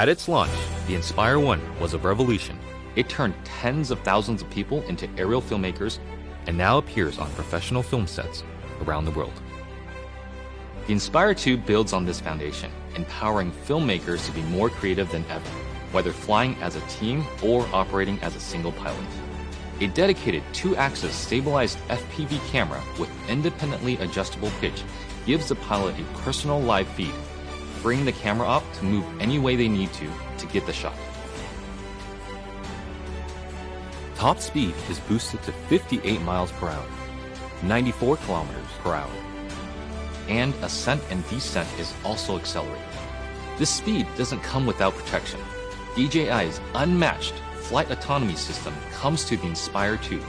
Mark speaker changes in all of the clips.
Speaker 1: At its launch, the Inspire 1 was a revolution. It turned tens of thousands of people into aerial filmmakers and now appears on professional film sets around the world. The Inspire 2 builds on this foundation, empowering filmmakers to be more creative than ever, whether flying as a team or operating as a single pilot. A dedicated 2-axis stabilized FPV camera with independently adjustable pitch gives the pilot a personal live feed, freeing the camera op to move any way they need to get the shot. Top speed is boosted to 58 miles per hour, 94 kilometers per hour, and ascent and descent is also accelerated. This speed doesn't come without protection. DJI's unmatched flight autonomy system comes to the Inspire 2,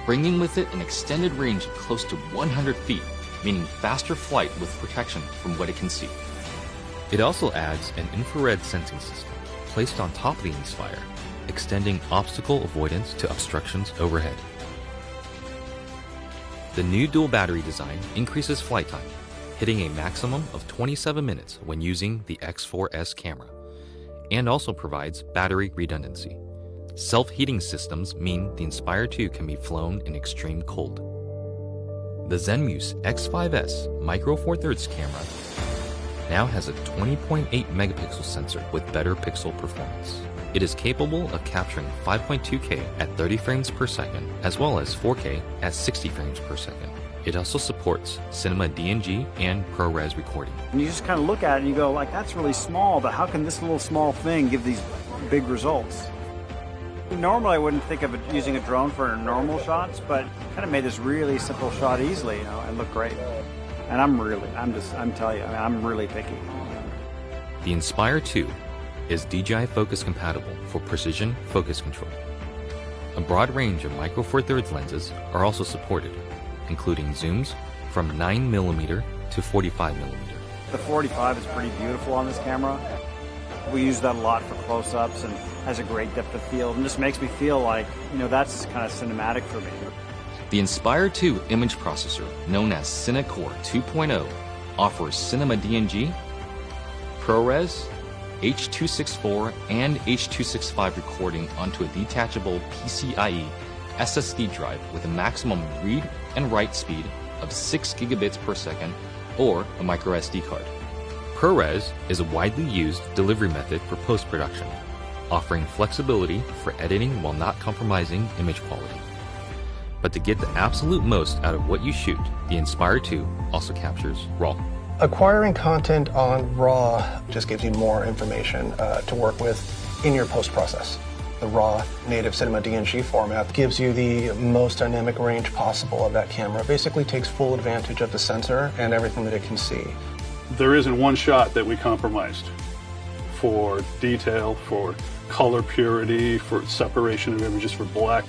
Speaker 1: bringing with it an extended range of close to 100 feet, meaning faster flight with protection from what it can see. It also adds an infrared sensing system placed on top of the Inspire, extending obstacle avoidance to obstructions overhead. The new dual battery design increases flight time, hitting a maximum of 27 minutes when using the X4S camera, and also provides battery redundancy. Self-heating systems mean the Inspire 2 can be flown in extreme cold. The Jenmic X5S Micro Four Thirds camera now has a 20.8 megapixel sensor with better pixel performance. It is capable of capturing 5.2K at 30 frames per second, as well as 4K at 60 frames per second. It also supports Cinema DNG and ProRes recording.
Speaker 2: And you just kind of look at it and you go, like, that's really small, but how can this little small thing give these big results? Normally I wouldn't think of using a drone for normal shots, but kind of made this really simple shot easily, and look great. And I'm telling you, I'm really picky.
Speaker 1: The Inspire 2 is DJI focus compatible for precision focus control. A broad range of Micro Four Thirds lenses are also supported, including zooms from 9mm to 45mm.
Speaker 2: The 45 is pretty beautiful on this camera. We use that a lot for close-ups and has a great depth of field and just makes me feel like, that's kind of cinematic for me.
Speaker 1: The Inspire 2 image processor, known as CineCore 2.0, offers Cinema DNG, ProRes, H.264 and H.265 recording onto a detachable PCIe SSD drive with a maximum read and write speed of 6 gigabits per second or a micro SD card. ProRes is a widely used delivery method for post-production, offering flexibility for editing while not compromising image quality. But to get the absolute most out of what you shoot, the Inspire 2 also captures RAW.
Speaker 3: Acquiring content on RAW just gives you more information to work with in your post-process. The RAW native Cinema DNG format gives you the most dynamic range possible of that camera. It basically takes full advantage of the sensor and everything that it can see.
Speaker 4: There isn't one shot that we compromised for detail, for color purity, for separation of images, for black,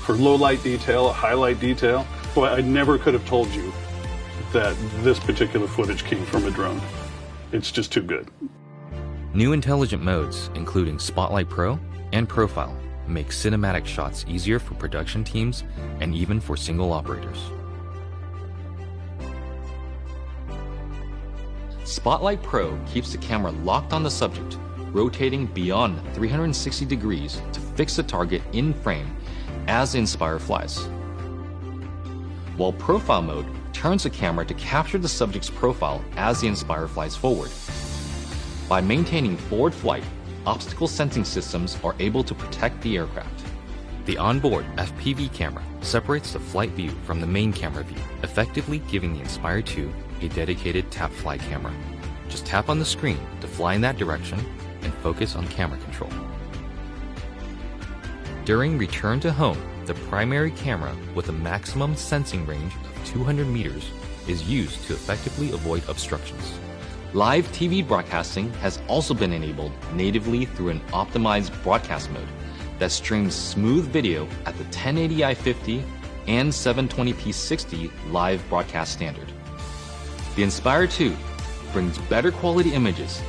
Speaker 4: for low light detail, highlight detail. Boy, I never could have told you that this particular footage came from a drone. It's just too good.
Speaker 1: New intelligent modes, including Spotlight Pro and Profile, make cinematic shots easier for production teams and even for single operators. Spotlight Pro keeps the camera locked on the subject, rotating beyond 360 degrees to fix the target in frame as the Inspire flies. While Profile mode turns the camera to capture the subject's profile as the Inspire flies forward. By maintaining forward flight, obstacle sensing systems are able to protect the aircraft. The onboard FPV camera separates the flight view from the main camera view, effectively giving the Inspire 2 a dedicated tap fly camera. Just tap on the screen to fly in that direction and focus on camera control. During return to home, the primary camera with a maximum sensing range of 200 meters is used to effectively avoid obstructions. Live TV broadcasting has also been enabled natively through an optimized broadcast mode that streams smooth video at the 1080i50 and 720p 60 live broadcast standard. The Inspire 2 brings better quality images,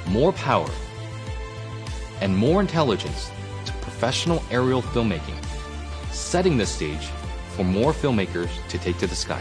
Speaker 1: more power, and more intelligence to professional aerial filmmaking, setting the stage for more filmmakers to take to the sky.